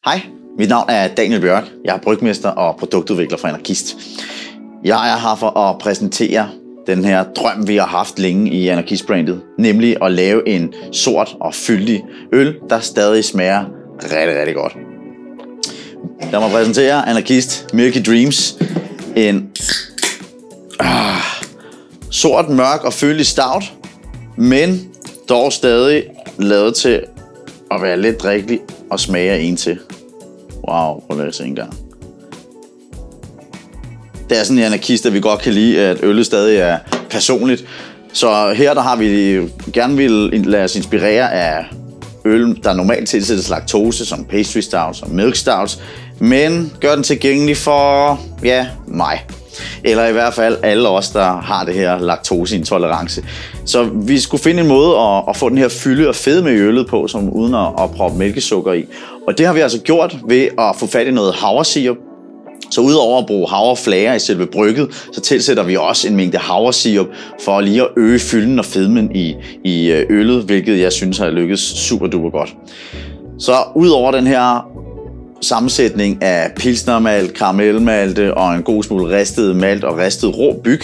Hej, mit navn er Daniel Bjørk. Jeg er brygmester og produktudvikler for Anarkist. Jeg er her for at præsentere den her drøm, vi har haft længe i Anarkist-brandet, nemlig at lave en sort og fyldig øl, der stadig smager rigtig, rigtig godt. Lad mig præsentere Anarkist Milky Dreams. En sort, mørk og fyldig stout, men dog stadig lavet til at være lidt drikkelig og smage af en til. Wow, prøv at se en gang. Det er sådan en Anarkist, at vi godt kan lide, at øllet stadig er personligt. Så her der har vi gerne vil lade os inspirere af øl, der normalt tilsættes laktose, som pastry stouts og milk stouts, men gør den tilgængelig for, ja, mig. Eller i hvert fald alle os, der har det her laktoseintolerance. Så vi skulle finde en måde at få den her fylde og fedme i øllet på, som uden at proppe mælkesukker i. Og det har vi altså gjort ved at få fat i noget havresirup. Så udover at bruge havreflager i selve brygget, så tilsætter vi også en mængde havresirup for lige at øge fylden og fedmen i øllet, hvilket jeg synes har lykkes super duper godt. Så udover den her sammensætning af pilsnermalt, karamelmalte og en god smule ristet malt og ristet rå byg,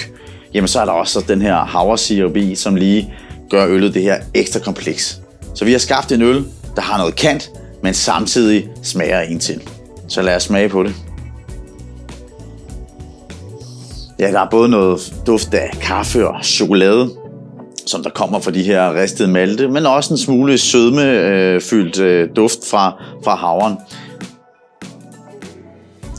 jamen så er der også den her havresirup i, som lige gør øllet det her ekstra kompleks. Så vi har skabt en øl, der har noget kant, men samtidig smager en til. Så lad os smage på det. Ja, der er både noget duft af kaffe og chokolade, som der kommer fra de her ristede malte, men også en smule sødmefyldt duft fra havren.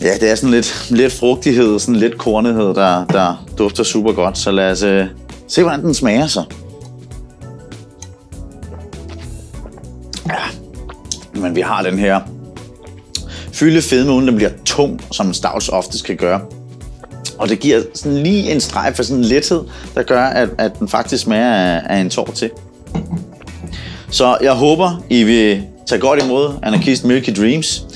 Ja, det er sådan lidt frugtighed, sådan lidt kornighed, der dufter super godt. Så lad os se, hvordan den smager så. Ja, men vi har den her fylde fedme, uden den bliver tung, som stouts oftest kan gøre. Og det giver sådan lige en streg for sådan en lethed, der gør, at den faktisk smager af en tår til. Så jeg håber, I vil tage godt imod Anarkist Milky Dreams.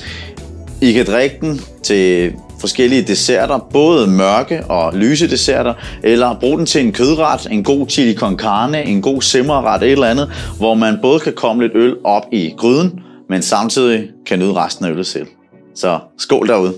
I kan drikke den til forskellige desserter, både mørke og lyse desserter, eller bruge den til en kødret, en god chili con carne, en god simmerret, et eller andet, hvor man både kan komme lidt øl op i gryden, men samtidig kan nyde resten af øllet selv. Så skål derude.